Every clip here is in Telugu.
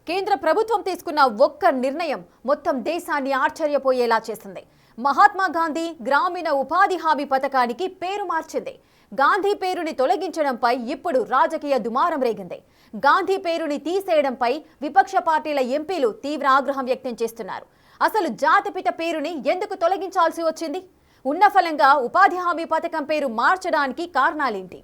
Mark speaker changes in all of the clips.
Speaker 1: కేంద్ర ప్రభుత్వం తీసుకున్న ఒక్క నిర్ణయం మొత్తం దేశాన్ని ఆశ్చర్యపోయేలా చేసింది. మహాత్మా గాంధీ గ్రామీణ ఉపాధి హామీ పథకానికి పేరు మార్చింది. గాంధీ పేరుని తొలగించడంపై ఇప్పుడు రాజకీయ దుమారం రేగింది. గాంధీ పేరుని తీసేయడంపై విపక్ష పార్టీల ఎంపీలు తీవ్ర ఆగ్రహం వ్యక్తం చేస్తున్నారు. అసలు జాతిపిత పేరుని ఎందుకు తొలగించాల్సి వచ్చింది? ఉన్న ఫలంగా ఉపాధి హామీ పథకం పేరు మార్చడానికి కారణాలేంటి?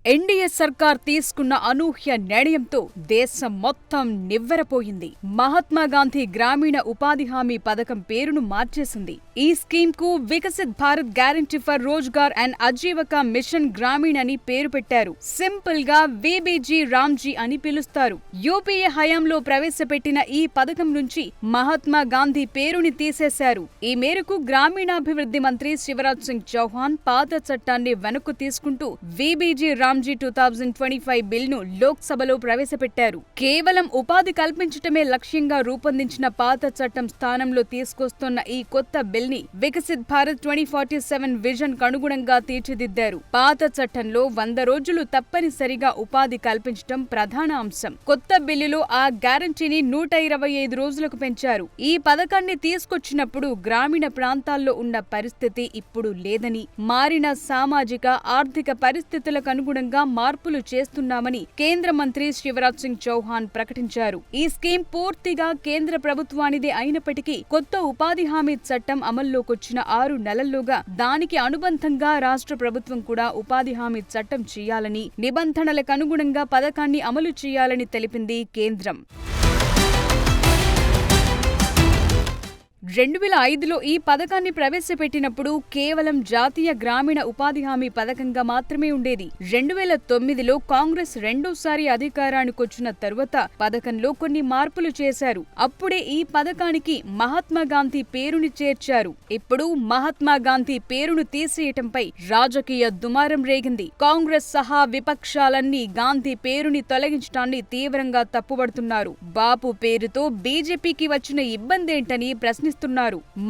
Speaker 2: ఎన్డీఏ సర్కార్ తీసుకున్న అనూహ్య నిర్ణయంతో దేశం మొత్తం నివ్వెరపోయింది. మహాత్మా గాంధీ గ్రామీణ ఉపాధి హామీ పథకం పేరును మార్చేసింది. ఈ స్కీమ్ కు Viksit Bharat guarantee for Rozgar and Ajeevika mission Gramin అని పేరు పెట్టారు. సింపుల్ గా వీబీజీ రామ్జీ అని పిలుస్తారు. యూపీఏ హయాంలో ప్రవేశపెట్టిన ఈ పథకం నుంచి మహాత్మా గాంధీ పేరుని తీసేశారు. ఈ మేరకు గ్రామీణాభివృద్ధి మంత్రి శివరాజ్ సింగ్ చౌహాన్ పాత చట్టాన్ని వెనక్కు తీసుకుంటూ వీబీజీ రామ్జీ 2025 బిల్ను లోక్సభలో ప్రవేశపెట్టారు. కేవలం ఉపాధి కల్పించటమే లక్ష్యంగా రూపొందించిన పాత చట్టం స్థానంలో తీసుకొస్తున్న ఈ కొత్త బిల్ని వికసిత్ భారత్ 2047 విజన్ కనుగుణంగా తీర్చిదిద్దారు. పాత చట్టంలో 100 రోజులు తప్పనిసరిగా ఉపాధి కల్పించటం ప్రధాన అంశం. కొత్త బిల్లులో ఆ గ్యారంటీని 125 రోజులకు పెంచారు. ఈ పథకాన్ని తీసుకొచ్చినప్పుడు గ్రామీణ ప్రాంతాల్లో ఉన్న పరిస్థితి ఇప్పుడు లేదని, మారిన సామాజిక ఆర్థిక పరిస్థితులకు అనుగుణంగా మార్పులు చేస్తున్నామని కేంద్ర మంత్రి శివరాజ్ సింగ్ చౌహాన్ ప్రకటించారు. ఈ స్కీమ్ పూర్తిగా కేంద్ర ప్రభుత్వానిదే అయినప్పటికీ కొత్త ఉపాధి హామీ చట్టం అమల్లోకొచ్చిన 6 నెలల్లోగా దానికి అనుబంధంగా రాష్ట్ర ప్రభుత్వం కూడా ఉపాధి హామీ చట్టం చేయాలని, నిబంధనలకు అనుగుణంగా పథకాన్ని అమలు చేయాలని తెలిపింది కేంద్రం. 2005లో ఈ పథకాన్ని ప్రవేశపెట్టినప్పుడు కేవలం జాతీయ గ్రామీణ ఉపాధి హామీ పథకంగా మాత్రమే ఉండేది. 2009లో కాంగ్రెస్ రెండోసారి అధికారానికొచ్చిన తరువాత పథకంలో కొన్ని మార్పులు చేశారు. అప్పుడే ఈ పథకానికి మహాత్మా గాంధీ పేరుని చేర్చారు. ఇప్పుడు మహాత్మా గాంధీ పేరును తీసేయటంపై రాజకీయ దుమారం రేగింది. కాంగ్రెస్ సహా విపక్షాలన్నీ గాంధీ పేరుని తొలగించడాన్ని తీవ్రంగా తప్పుపడుతున్నారు. బాపు పేరుతో బీజేపీకి వచ్చిన ఇబ్బందేంటని ప్రశ్నిస్తున్నారు.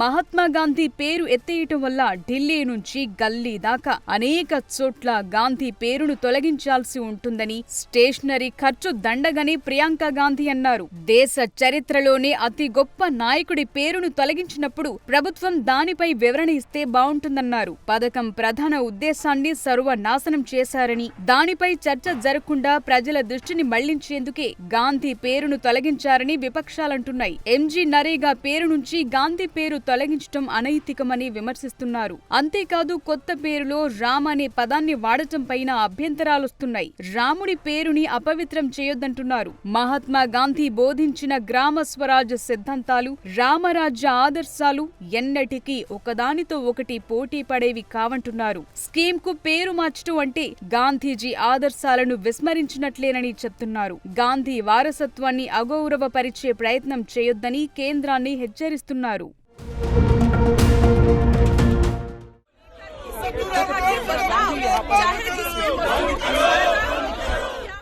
Speaker 2: మహాత్మా గాంధీ పేరు ఎత్తేయటం వల్ల ఢిల్లీ నుంచి గల్లీ దాకా అనేక చోట్ల గాంధీ పేరును తొలగించాల్సి ఉంటుందని, స్టేషనరీ ఖర్చు దండగని ప్రియాంక గాంధీ అన్నారు. దేశ చరిత్రలోనే అతి గొప్ప నాయకుడి పేరును తొలగించినప్పుడు ప్రభుత్వం దానిపై వివరణ ఇస్తే బావుంటుందన్నారు. పథకం ప్రధాన ఉద్దేశాన్ని సర్వనాశనం చేశారని, దానిపై చర్చ జరగకుండా ప్రజల దృష్టిని మళ్లించేందుకే గాంధీ పేరును తొలగించారని విపక్షాలంటున్నాయి. ఎంజీ నరేగా పేరు నుంచి గాంధీ పేరు తొలగించడం అనైతికమని విమర్శిస్తున్నారు. అంతేకాదు కొత్త పేరులో రామ్ అనే పదాన్ని వాడటం పైన అభ్యంతరాలొస్తున్నాయి. రాముడి పేరుని అపవిత్రం చేయొద్దంటున్నారు. మహాత్మా గాంధీ బోధించిన గ్రామ స్వరాజ్య సిద్ధాంతాలు, రామరాజ్య ఆదర్శాలు ఎన్నటికీ ఒకదానితో ఒకటి పోటీ పడేవి కావంటున్నారు. స్కీమ్ కు పేరు మార్చడం అంటే గాంధీజీ ఆదర్శాలను విస్మరించినట్లేనని చెప్తున్నారు. గాంధీ వారసత్వాన్ని అగౌరవపరిచే ప్రయత్నం చేయొద్దని కేంద్రాన్ని హెచ్చరిస్తున్నారు.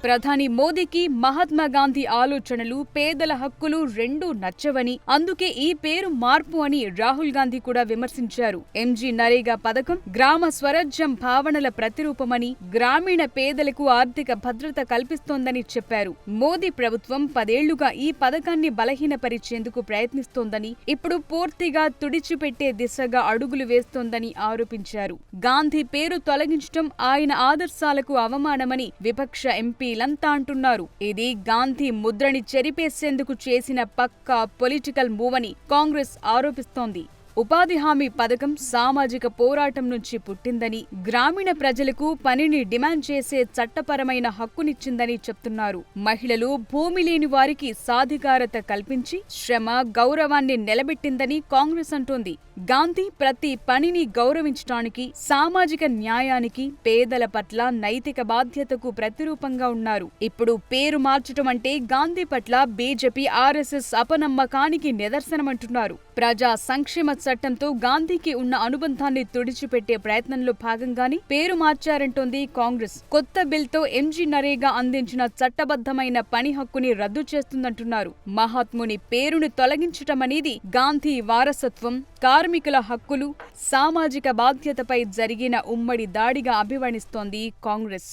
Speaker 2: ప్రధాని మోదీకి మహాత్మా గాంధీ ఆలోచనలు, పేదల హక్కులు రెండూ నచ్చవని, అందుకే ఈ పేరు మార్పు అని రాహుల్ గాంధీ కూడా విమర్శించారు. ఎంజీ నరేగా పథకం గ్రామ స్వరాజ్యం భావనల ప్రతిరూపమని, గ్రామీణ పేదలకు ఆర్థిక భద్రత కల్పిస్తోందని చెప్పారు. మోదీ ప్రభుత్వం 10 ఏళ్లుగా ఈ పథకాన్ని బలహీనపరిచేందుకు ప్రయత్నిస్తోందని, ఇప్పుడు పూర్తిగా తుడిచిపెట్టే దిశగా అడుగులు వేస్తోందని ఆరోపించారు. గాంధీ పేరు తొలగించడం ఆయన ఆదర్శాలకు అవమానమని విపక్ష ఎంపీ లంతా అంటున్నారు. ఇది గాంధీ ముద్రని చెరిపేసేందుకు చేసిన పక్కా పొలిటికల్ మూవ్ అని కాంగ్రెస్ ఆరోపిస్తోంది. ఉపాధి హామీ పథకం సామాజిక పోరాటం నుంచి పుట్టిందని, గ్రామీణ ప్రజలకు పనిని డిమాండ్ చేసే చట్టపరమైన హక్కునిచ్చిందని చెప్తున్నారు. మహిళలు, భూమి లేని వారికి సాధికారత కల్పించి శ్రమ, గౌరవాన్ని నిలబెట్టిందని కాంగ్రెస్ అంటోంది. గాంధీ ప్రతి పనిని గౌరవించడానికి, సామాజిక న్యాయానికి, పేదల పట్ల నైతిక బాధ్యతకు ప్రతిరూపంగా ఉన్నారు. ఇప్పుడు పేరు మార్చటం అంటే గాంధీ పట్ల బీజేపీ, ఆర్ఎస్ఎస్ అపనమ్మకానికి నిదర్శనమంటున్నారు. ప్రజా సంక్షేమ చట్టంతో గాంధీకి ఉన్న అనుబంధాన్ని తుడిచిపెట్టే ప్రయత్నంలో భాగంగానే పేరు మార్చారంటోంది కాంగ్రెస్. కొత్త బిల్తో ఎంజీ నరేగా అందించిన చట్టబద్ధమైన పని హక్కుని రద్దు చేస్తుందంటున్నారు. మహాత్ముని పేరును తొలగించటమనేది గాంధీ వారసత్వం, కార్మికుల హక్కులు, సామాజిక బాధ్యతపై జరిగిన ఉమ్మడి దాడిగా అభివర్ణిస్తోంది కాంగ్రెస్.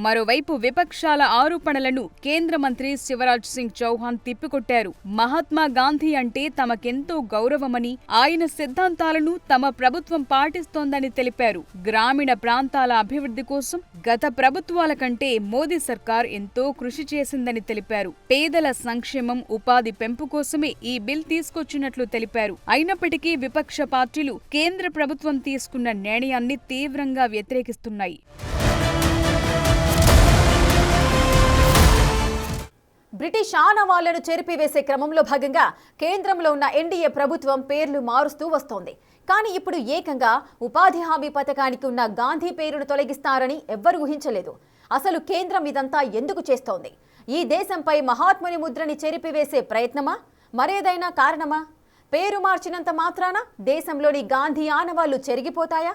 Speaker 2: మరోవైపు విపక్షాల ఆరోపణలను కేంద్ర మంత్రి శివరాజ్ సింగ్ చౌహాన్ తిప్పికొట్టారు. మహాత్మా గాంధీ అంటే తమకెంతో గౌరవమని, ఆయన సిద్ధాంతాలను తమ ప్రభుత్వం పాటిస్తోందని తెలిపారు. గ్రామీణ ప్రాంతాల అభివృద్ధి కోసం గత ప్రభుత్వాల కంటే మోదీ సర్కార్ ఎంతో కృషి చేసిందని తెలిపారు. పేదల సంక్షేమం, ఉపాధి పెంపు కోసమే ఈ బిల్ తీసుకొచ్చినట్లు తెలిపారు. అయినప్పటికీ విపక్ష పార్టీలు కేంద్ర ప్రభుత్వం తీసుకున్న నిర్ణయాన్ని తీవ్రంగా వ్యతిరేకిస్తున్నాయి.
Speaker 1: బ్రిటిష్ ఆనవాళ్లను చెరిపివేసే క్రమంలో భాగంగా కేంద్రంలో ఉన్న ఎన్డీఏ ప్రభుత్వం పేర్లు మారుస్తూ వస్తోంది. కానీ ఇప్పుడు ఏకంగా ఉపాధి హామీ పథకానికి ఉన్న గాంధీ పేరును తొలగిస్తారని ఎవ్వరూ ఊహించలేదు. అసలు కేంద్రం ఇదంతా ఎందుకు చేస్తోంది? ఈ దేశంపై మహాత్ముని ముద్రని చెరిపివేసే ప్రయత్నమా, మరేదైనా కారణమా? పేరు మార్చినంత మాత్రాన దేశంలోని గాంధీ ఆనవాళ్లు చెరిగిపోతాయా?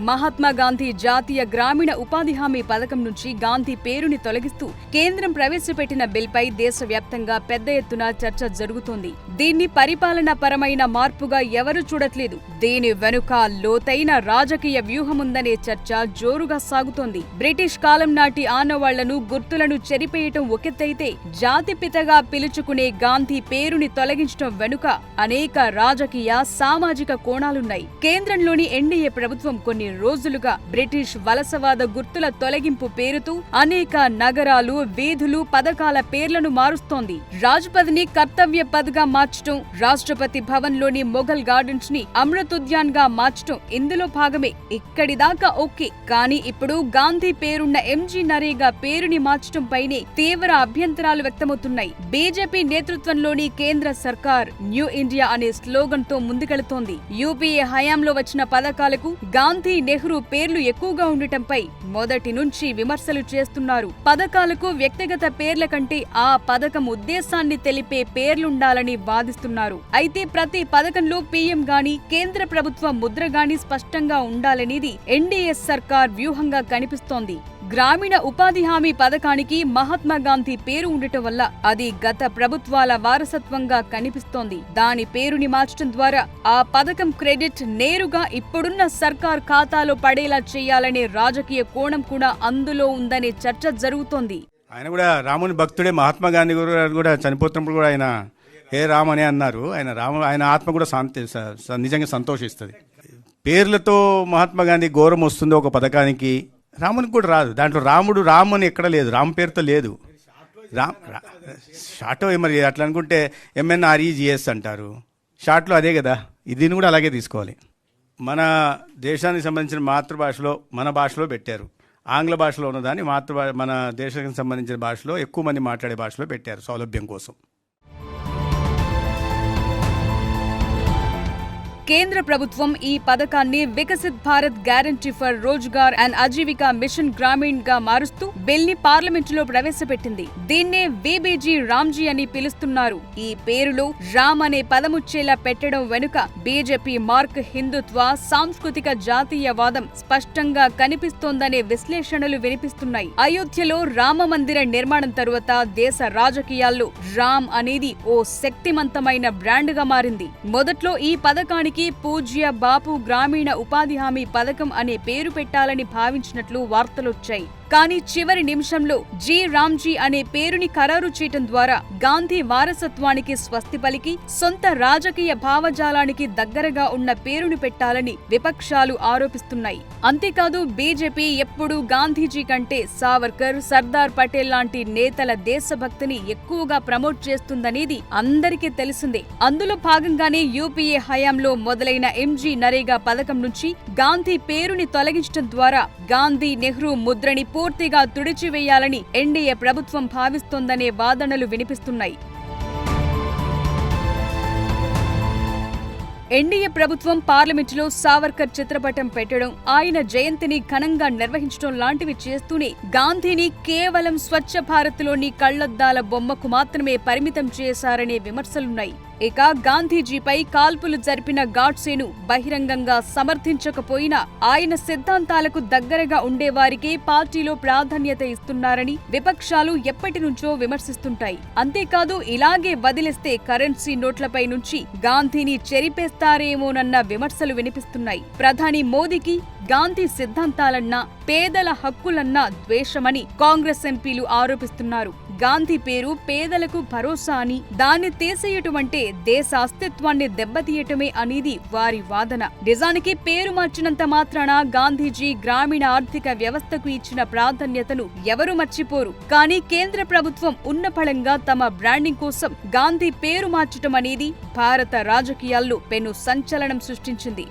Speaker 2: మహాత్మా గాంధీ జాతీయ గ్రామీణ ఉపాధి హామీ పథకం నుంచి గాంధీ పేరుని తొలగిస్తూ కేంద్రం ప్రవేశపెట్టిన బిల్పై దేశవ్యాప్తంగా పెద్ద ఎత్తున చర్చ జరుగుతోంది. దీన్ని పరిపాలనా పరమైన మార్పుగా ఎవరూ చూడట్లేదు. దీని వెనుక లోతైన రాజకీయ వ్యూహముందనే చర్చ జోరుగా సాగుతోంది. బ్రిటిష్ కాలం నాటి ఆనవాళ్లను, గుర్తులను చెరిపేయటం ఒకెత్తైతే, జాతిపితగా పిలుచుకునే గాంధీ పేరుని తొలగించడం వెనుక అనేక రాజకీయ, సామాజిక కోణాలున్నాయి. కేంద్రంలోని ఎన్డీఏ ప్రభుత్వం కొన్ని రోజులుగా బ్రిటిష్ వలసవాద గుర్తుల తొలగింపు పేరుతో అనేక నగరాలు, వీధులు, పథకాల పేర్లను మారుస్తోంది. రాజ్పథ్ని కర్తవ్య పథ్గా మార్చడం, రాష్ట్రపతి భవన్లోని మొఘల్ గార్డెన్స్ ని అమృతోద్యాన్ గా మార్చడం ఇందులో భాగమే. ఇక్కడిదాకా ఓకే. కానీ ఇప్పుడు గాంధీ పేరున్న ఎంజీ నరేగా పేరుని మార్చడం పైనే తీవ్ర అభ్యంతరాలు వ్యక్తమవుతున్నాయి. బీజేపీ నేతృత్వంలోని కేంద్ర సర్కార్ న్యూ ఇండియా అనే స్లోగన్ తో ముందుకెళుతోంది. యూపీఏ హయాంలో వచ్చిన పథకాలకు గాంధీ, నెహ్రూ పేర్లు ఎక్కువగా ఉండటంపై మొదటి నుంచి విమర్శలు చేస్తున్నారు. పథకాలకు వ్యక్తిగత పేర్ల కంటే ఆ పథకం ఉద్దేశాన్ని తెలిపే పేర్లుండాలని వాదిస్తున్నారు. అయితే ప్రతి పథకంలో పీఎం గాని, కేంద్ర ప్రభుత్వ ముద్ర గాని స్పష్టంగా ఉండాలనేది ఎన్డీఏ సర్కార్ వ్యూహంగా కనిపిస్తోంది. గ్రామీణ ఉపాధి హామీ పథకానికి మహాత్మా గాంధీ పేరు ఉండటం వల్ల అది గత ప్రభుత్వాల వారసత్వంగా కనిపిస్తోంది. దాని పేరుని మార్చడం ద్వారా ఆ పథకం క్రెడిట్ నేరుగా ఇప్పుడున్న సర్కార్ ఖాతాలో పడేలా చేయాలనే రాజకీయ కోణం కూడా అందులో ఉందనే చర్చ జరుగుతోంది.
Speaker 3: ఆయన కూడా రాముని భక్తుడే. మహాత్మా గాంధీ కూడా చనిపోతున్నప్పుడు కూడా ఆయన హే రామ్ అనే అన్నారు. ఆయన ఆత్మ కూడా నిజంగా సంతోషిస్తుంది. పేర్లతో మహాత్మా గాంధీ గౌరవం వస్తుందో ఒక పథకానికి, రామునికి కూడా రాదు. దాంట్లో రామ్ అని ఎక్కడ లేదు, రామ్ పేరుతో లేదు. షార్టో మరి అట్లా అనుకుంటే MNREGS అంటారు, షార్ట్లో అదే కదా. దీన్ని కూడా అలాగే తీసుకోవాలి. మన దేశానికి సంబంధించిన మాతృభాషలో, మన భాషలో పెట్టారు. ఆంగ్ల భాషలో ఉన్నదాన్ని మన దేశానికి సంబంధించిన భాషలో, ఎక్కువ మంది మాట్లాడే భాషలో పెట్టారు సౌలభ్యం కోసం.
Speaker 2: కేంద్ర ప్రభుత్వం ఈ పథకాన్ని Viksit Bharat guarantee for Rozgar and Ajeevika mission Gramin గా మారుస్తూ బిల్ ని పార్లమెంటులో ప్రవేశపెట్టింది. దీన్నే వీబీజీ రామ్జీ అని పిలుస్తున్నారు. ఈ పేరులో రామ్ అనే పదముచ్చేలా పెట్టడం వెనుక బీజేపీ మార్క్, హిందుత్వ, సాంస్కృతిక జాతీయవాదం స్పష్టంగా కనిపిస్తోందనే విశ్లేషణలు వినిపిస్తున్నాయి. అయోధ్యలో రామ మందిర నిర్మాణం తరువాత దేశ రాజకీయాల్లో రామ్ అనేది ఓ శక్తిమంతమైన బ్రాండ్ గా మారింది. మొదట్లో ఈ పథకానికి పూజ్య బాపు గ్రామీణ ఉపాధి హామీ పథకం అనే పేరు పెట్టాలని భావించినట్లు వార్తలొచ్చాయి. కానీ చివరి నిమిషంలో జీ రామ్జీ అనే పేరుని ఖరారు చేయటం ద్వారా గాంధీ వారసత్వానికి స్వస్తి పలికి సొంత రాజకీయ భావజాలానికి దగ్గరగా ఉన్న పేరుని పెట్టాలని విపక్షాలు ఆరోపిస్తున్నాయి. అంతేకాదు బీజేపీ ఎప్పుడూ గాంధీజీ కంటే సావర్కర్, సర్దార్ పటేల్ లాంటి నేతల దేశభక్తిని ఎక్కువగా ప్రమోట్ చేస్తుందనేది అందరికీ తెలిసిందే. అందులో భాగంగానే యూపీఏ హయాంలో మొదలైన ఎంజీ నరేగా పథకం నుంచి గాంధీ పేరుని తొలగించడం ద్వారా గాంధీ, నెహ్రూ ముద్రని పూర్తిగా తుడిచివేయాలని ఎన్డీఏ ప్రభుత్వం భావిస్తోందనే వాదనలు వినిపిస్తున్నాయి. ఎన్డీఏ ప్రభుత్వం పార్లమెంటులో సావర్కర్ చిత్రపటం పెట్టడం, ఆయన జయంతిని ఘనంగా నిర్వహించడం లాంటివి చేస్తూనే గాంధీని కేవలం స్వచ్ఛ భారత్లోని కళ్లద్దాల బొమ్మకు మాత్రమే పరిమితం చేశారనే విమర్శలున్నాయి. ఇక గాంధీజీపై కాల్పులు జరిపిన గాడ్సేను బహిరంగంగా సమర్థించకపోయినా ఆయన సిద్ధాంతాలకు దగ్గరగా ఉండేవారికే పార్టీలో ప్రాధాన్యత ఇస్తున్నారని విపక్షాలు ఎప్పటి నుంచో విమర్శిస్తుంటాయి. అంతేకాదు ఇలాగే వదిలేస్తే కరెన్సీ నోట్లపై నుంచి గాంధీని చెరిపేస్తారు తీసేస్తారేమోనన్న విమర్శలు వినిపిస్తున్నాయి. ప్రధాని మోదీకి గాంధీ సిద్ధాంతాలన్నా పేదల హక్కులన్నా ద్వేషమని కాంగ్రెస్ ఎంపీలు ఆరోపిస్తున్నారు. గాంధీ పేరు పేదలకు భరోసా అని, దాన్ని తీసేయటం అంటే దేశ అస్తిత్వాన్ని దెబ్బతీయటమే అనేది వారి వాదన. నిజానికి పేరు మార్చినంత మాత్రాన గాంధీజీ గ్రామీణ ఆర్థిక వ్యవస్థకు ఇచ్చిన ప్రాధాన్యతను ఎవరు మర్చిపోరు. కానీ కేంద్ర ప్రభుత్వం ఉన్నపళంగా తమ బ్రాండింగ్ కోసం గాంధీ పేరు మార్చటం అనేది భారత రాజకీయాల్లో పెను సంచలనం సృష్టించింది.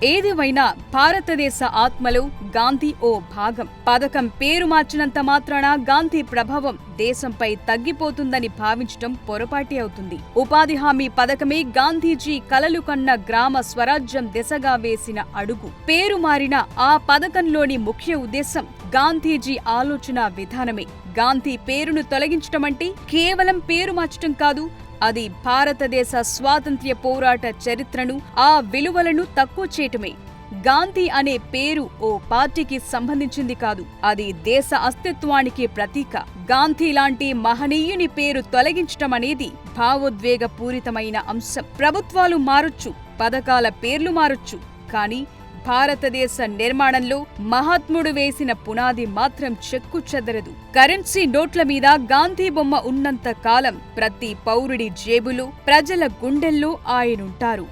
Speaker 2: ఏదేమైనా భారతదేశ ఆత్మలో గాంధీ ఓ భాగం. పథకం పేరు మార్చినంత మాత్రాన గాంధీ ప్రభావం దేశంపై తగ్గిపోతుందని భావించటం పొరపాటే అవుతుంది. ఉపాధి హామీ పథకమే గాంధీజీ కలలు కన్న గ్రామ స్వరాజ్యం దిశగా వేసిన అడుగు. పేరు మారిన ఆ పథకంలోని ముఖ్య ఉద్దేశం గాంధీజీ ఆలోచన విధానమే. గాంధీ పేరును తొలగించటమంటే కేవలం పేరు మార్చటం కాదు, అది భారతదేశ స్వాతంత్ర్య పోరాట చరిత్రను, ఆ విలువలను తక్కువ చేయటమే. గాంధీ అనే పేరు ఓ పార్టీకి సంబంధించింది కాదు, అది దేశ అస్తిత్వానికి ప్రతీక. గాంధీ లాంటి మహనీయుని పేరు తొలగించటం అనేది భావోద్వేగపూరితమైన అంశం. ప్రభుత్వాలు మారొచ్చు, పథకాల పేర్లు మారొచ్చు, కానీ భారతదేశ నిర్మాణంలో మహాత్ముడు వేసిన పునాది మాత్రం చెక్కు చెదరదు. కరెన్సీ నోట్ల మీద గాంధీ బొమ్మ ఉన్నంత కాలం ప్రతి పౌరుడి జేబులో, ప్రజల గుండెల్లో ఆయనుంటారు.